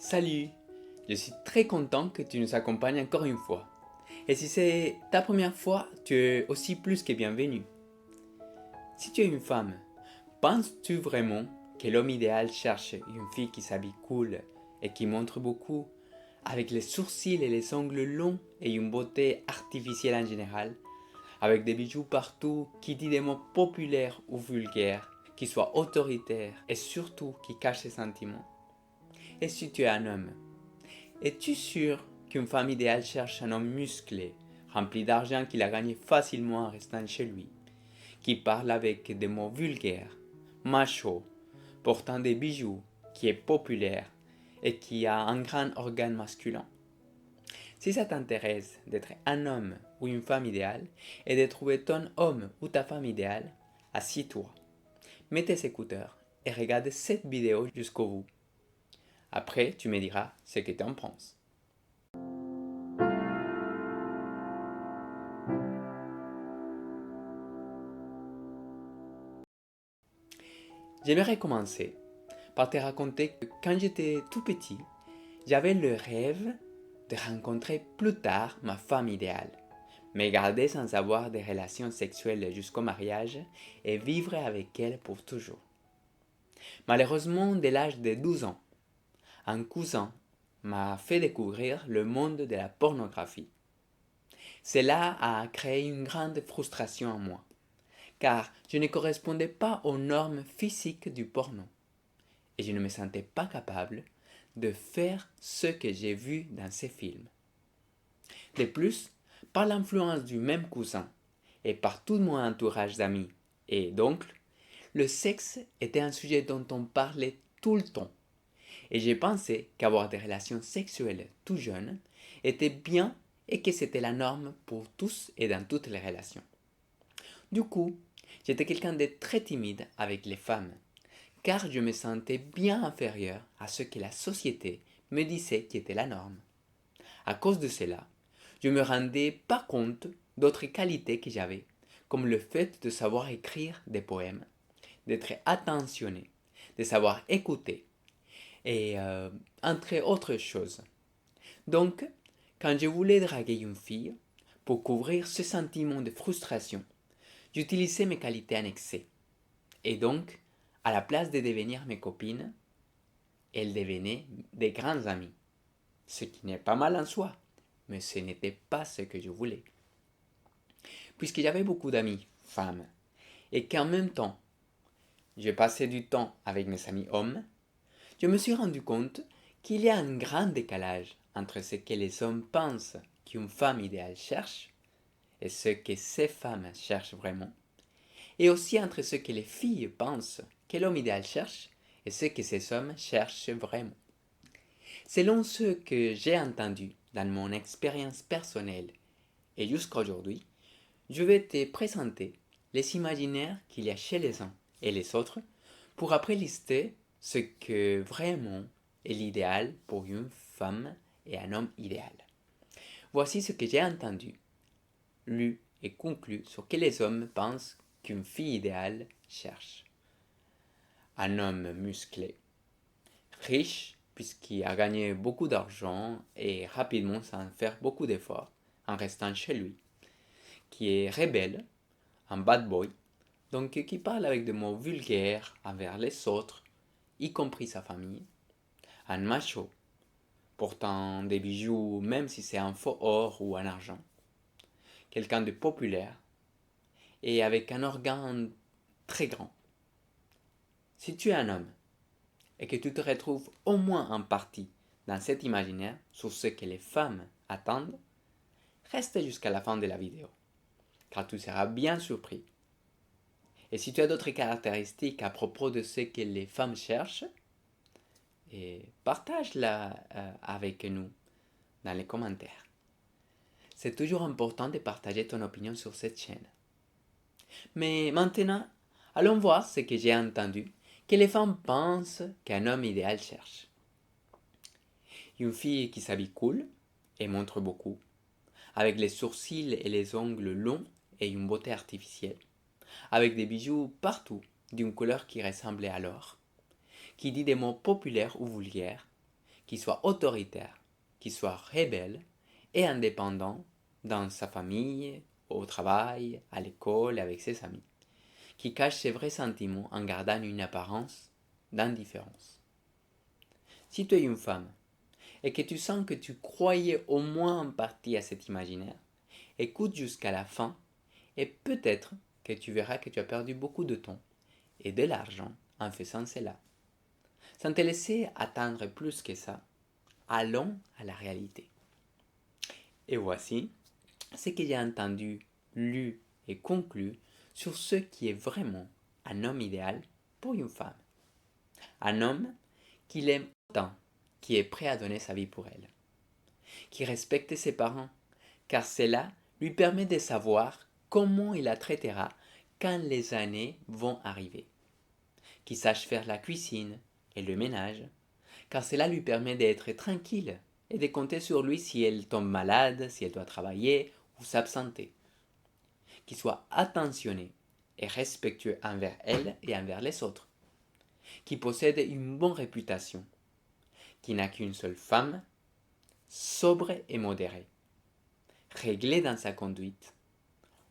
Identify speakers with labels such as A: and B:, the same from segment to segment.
A: Salut, je suis très content que tu nous accompagnes encore une fois. Et si c'est ta première fois, tu es aussi plus que bienvenue. Si tu es une femme, penses-tu vraiment que l'homme idéal cherche une fille qui s'habille cool et qui montre beaucoup, avec les sourcils et les ongles longs et une beauté artificielle en général, avec des bijoux partout, qui dit des mots populaires ou vulgaires, qui soient autoritaires et surtout qui cachent ses sentiments? Et si tu es un homme, es-tu sûr qu'une femme idéale cherche un homme musclé, rempli d'argent qu'il a gagné facilement en restant chez lui, qui parle avec des mots vulgaires, macho, portant des bijoux, qui est populaire et qui a un grand organe masculin? Si ça t'intéresse d'être un homme ou une femme idéale et de trouver ton homme ou ta femme idéale, assis-toi, mets tes écouteurs et regarde cette vidéo jusqu'au bout. Après, tu me diras ce que tu en penses. J'aimerais commencer par te raconter que quand j'étais tout petit, j'avais le rêve de rencontrer plus tard ma femme idéale, me garder sans avoir des relations sexuelles jusqu'au mariage et vivre avec elle pour toujours. Malheureusement, dès l'âge de 12 ans, un cousin m'a fait découvrir le monde de la pornographie. Cela a créé une grande frustration en moi, car je ne correspondais pas aux normes physiques du porno et je ne me sentais pas capable de faire ce que j'ai vu dans ces films. De plus, par l'influence du même cousin et par tout mon entourage d'amis et d'oncles, le sexe était un sujet dont on parlait tout le temps. Et j'ai pensé qu'avoir des relations sexuelles tout jeune était bien et que c'était la norme pour tous et dans toutes les relations. Du coup, j'étais quelqu'un de très timide avec les femmes, car je me sentais bien inférieur à ce que la société me disait qui était la norme. À cause de cela, je ne me rendais pas compte d'autres qualités que j'avais, comme le fait de savoir écrire des poèmes, d'être attentionné, de savoir écouter, et entre autres choses. Donc, quand je voulais draguer une fille, pour couvrir ce sentiment de frustration, j'utilisais mes qualités en excès. Et donc, à la place de devenir mes copines, elles devenaient des grands amis. Ce qui n'est pas mal en soi, mais ce n'était pas ce que je voulais. Puisque j'avais beaucoup d'amis femmes, et qu'en même temps, je passais du temps avec mes amis hommes, je me suis rendu compte qu'il y a un grand décalage entre ce que les hommes pensent qu'une femme idéale cherche et ce que ces femmes cherchent vraiment, et aussi entre ce que les filles pensent que l'homme idéal cherche et ce que ces hommes cherchent vraiment. Selon ce que j'ai entendu dans mon expérience personnelle et jusqu'à aujourd'hui, je vais te présenter les imaginaires qu'il y a chez les uns et les autres pour après lister ce que vraiment est l'idéal pour une femme et un homme idéal. Voici ce que j'ai entendu, lu et conclu sur que les hommes pensent qu'une fille idéale cherche. Un homme musclé, riche puisqu'il a gagné beaucoup d'argent et rapidement sans faire beaucoup d'efforts en restant chez lui, qui est rebelle, un bad boy, donc qui parle avec des mots vulgaires envers les autres, y compris sa famille, un macho, portant des bijoux même si c'est en faux or ou en argent, quelqu'un de populaire et avec un organe très grand. Si tu es un homme et que tu te retrouves au moins en partie dans cet imaginaire sur ce que les femmes attendent, reste jusqu'à la fin de la vidéo, car tu seras bien surpris. Et si tu as d'autres caractéristiques à propos de ce que les femmes cherchent, partage-la avec nous dans les commentaires. C'est toujours important de partager ton opinion sur cette chaîne. Mais maintenant, allons voir ce que j'ai entendu que les femmes pensent qu'un homme idéal cherche. Une fille qui s'habille cool et montre beaucoup, avec les sourcils et les ongles longs et une beauté artificielle, avec des bijoux partout d'une couleur qui ressemblait à l'or, qui dit des mots populaires ou vulgaires, qui soit autoritaire, qui soit rebelle et indépendant dans sa famille, au travail, à l'école et avec ses amis, qui cache ses vrais sentiments en gardant une apparence d'indifférence. Si tu es une femme et que tu sens que tu croyais au moins en partie à cet imaginaire, écoute jusqu'à la fin et peut-être que tu verras que tu as perdu beaucoup de temps et de l'argent en faisant cela. Sans te laisser attendre plus que ça, allons à la réalité. Et voici ce que j'ai entendu, lu et conclu sur ce qui est vraiment un homme idéal pour une femme. Un homme qui l'aime autant, qui est prêt à donner sa vie pour elle, qui respecte ses parents, car cela lui permet de savoir comment il la traitera quand les années vont arriver, qui sache faire la cuisine et le ménage, car cela lui permet d'être tranquille et de compter sur lui si elle tombe malade, si elle doit travailler ou s'absenter, qui soit attentionné et respectueux envers elle et envers les autres, qui possède une bonne réputation, qui n'a qu'une seule femme, sobre et modéré, réglé dans sa conduite,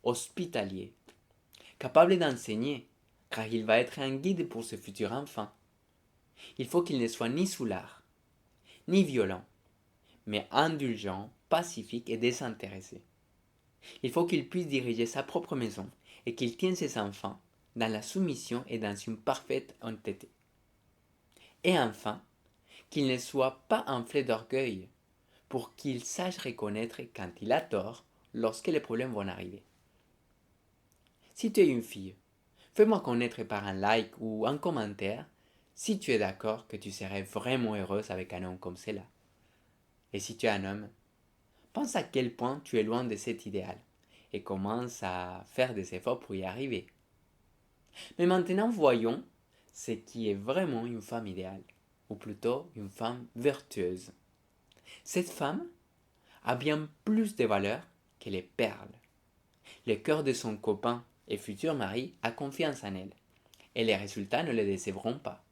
A: hospitalier, capable d'enseigner, car il va être un guide pour ce futur enfant. Il faut qu'il ne soit ni soulard, ni violent, mais indulgent, pacifique et désintéressé. Il faut qu'il puisse diriger sa propre maison et qu'il tienne ses enfants dans la soumission et dans une parfaite honnêteté. Et enfin, qu'il ne soit pas enflé d'orgueil, pour qu'il sache reconnaître quand il a tort lorsque les problèmes vont arriver. Si tu es une fille, fais-moi connaître par un like ou un commentaire si tu es d'accord que tu serais vraiment heureuse avec un homme comme cela. Et si tu es un homme, pense à quel point tu es loin de cet idéal et commence à faire des efforts pour y arriver. Mais maintenant voyons ce qui est vraiment une femme idéale, ou plutôt une femme vertueuse. Cette femme a bien plus de valeur que les perles. Le cœur de son copain et futur mari a confiance en elle, et les résultats ne le décevront pas.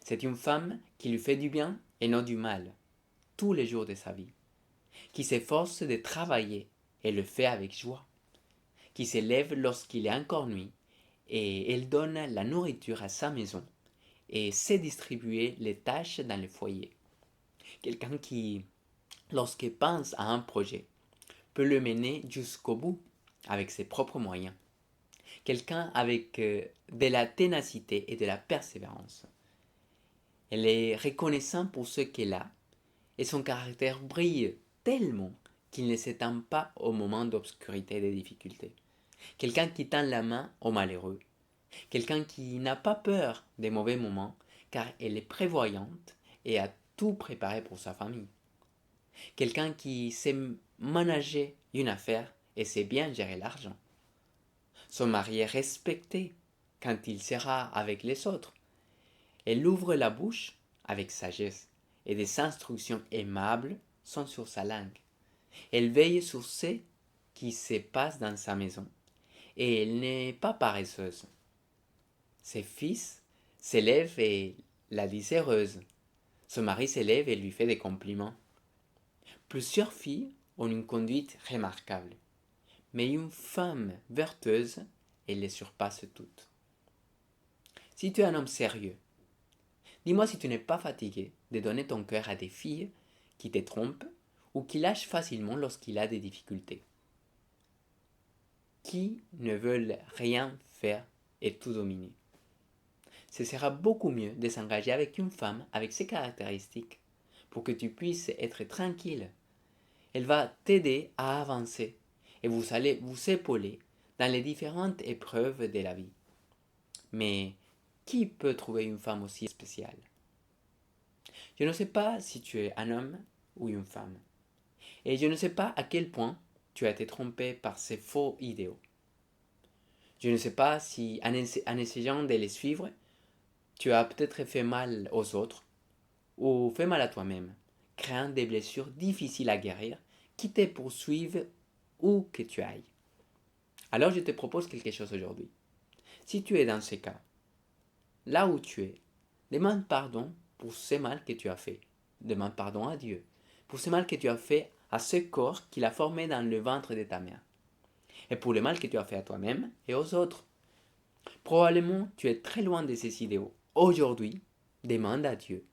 A: C'est une femme qui lui fait du bien et non du mal, tous les jours de sa vie, qui s'efforce de travailler et le fait avec joie, qui se lève lorsqu'il est encore nuit, et elle donne la nourriture à sa maison, et sait distribuer les tâches dans le foyer. Quelqu'un qui, lorsqu'il pense à un projet, peut le mener jusqu'au bout avec ses propres moyens. Quelqu'un avec de la ténacité et de la persévérance. Elle est reconnaissante pour ce qu'elle a et son caractère brille tellement qu'il ne s'éteint pas au moment d'obscurité et de difficulté. Quelqu'un qui tend la main aux malheureux. Quelqu'un qui n'a pas peur des mauvais moments car elle est prévoyante et a tout préparé pour sa famille. Quelqu'un qui sait manager une affaire et sait bien gérer l'argent. Son mari est respecté quand il sera avec les autres. Elle ouvre la bouche avec sagesse et des instructions aimables sont sur sa langue. Elle veille sur ce qui se passe dans sa maison et elle n'est pas paresseuse. Ses fils s'élèvent et la disent heureuse. Son mari s'élève et lui fait des compliments. Plusieurs filles ont une conduite remarquable, mais une femme vertueuse, elle les surpasse toutes. Si tu es un homme sérieux, dis-moi si tu n'es pas fatigué de donner ton cœur à des filles qui te trompent ou qui lâchent facilement lorsqu'il a des difficultés. Qui ne veulent rien faire et tout dominer. Ce sera beaucoup mieux de s'engager avec une femme avec ces caractéristiques pour que tu puisses être tranquille. Elle va t'aider à avancer et vous allez vous épauler dans les différentes épreuves de la vie. Mais qui peut trouver une femme aussi spéciale? Je ne sais pas si tu es un homme ou une femme. Et je ne sais pas à quel point tu as été trompé par ces faux idéaux. Je ne sais pas si en essayant de les suivre, tu as peut-être fait mal aux autres ou fait mal à toi-même, créant des blessures difficiles à guérir qui te poursuivent où que tu ailles. Alors je te propose quelque chose aujourd'hui. Si tu es dans ce cas, là où tu es, demande pardon pour ce mal que tu as fait. demande pardon à Dieu pour ce mal que tu as fait à ce corps qu'il a formé dans le ventre de ta mère, et pour le mal que tu as fait à toi-même et aux autres. Probablement, tu es très loin de ces idéaux. Aujourd'hui, demande à Dieu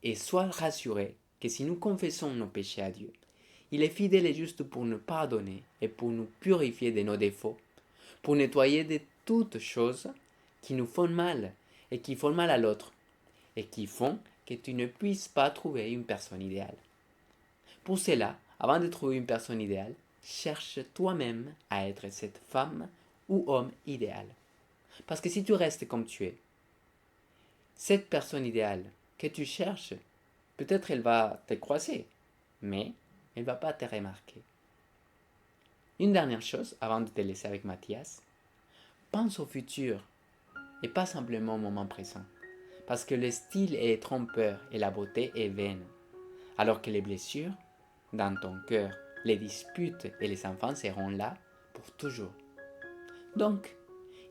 A: et sois rassuré que si nous confessons nos péchés à Dieu, il est fidèle et juste pour nous pardonner et pour nous purifier de nos défauts, pour nettoyer de toutes choses qui nous font mal et qui font mal à l'autre et qui font que tu ne puisses pas trouver une personne idéale. Pour cela, avant de trouver une personne idéale, cherche toi-même à être cette femme ou homme idéal. Parce que si tu restes comme tu es, cette personne idéale que tu cherches, peut-être elle va te croiser, mais elle ne va pas te remarquer. Une dernière chose, avant de te laisser avec Mathias, pense au futur et pas simplement au moment présent. Parce que le style est trompeur et la beauté est vaine. Alors que les blessures, dans ton cœur, les disputes et les enfants seront là pour toujours. Donc,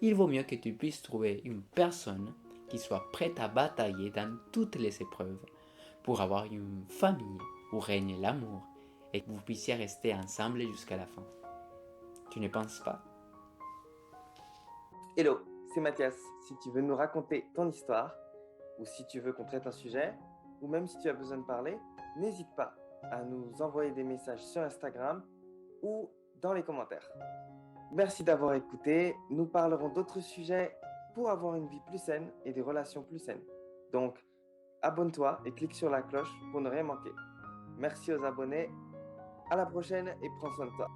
A: il vaut mieux que tu puisses trouver une personne qui soit prête à batailler dans toutes les épreuves pour avoir une famille où règne l'amour et que vous puissiez rester ensemble jusqu'à la fin. Tu ne penses pas?
B: Hello, c'est Mathias. Si tu veux nous raconter ton histoire, ou si tu veux qu'on traite un sujet, ou même si tu as besoin de parler, n'hésite pas à nous envoyer des messages sur Instagram ou dans les commentaires. Merci d'avoir écouté. Nous parlerons d'autres sujets pour avoir une vie plus saine et des relations plus saines. Donc, abonne-toi et clique sur la cloche pour ne rien manquer. Merci aux abonnés. À la prochaine et prends soin de toi.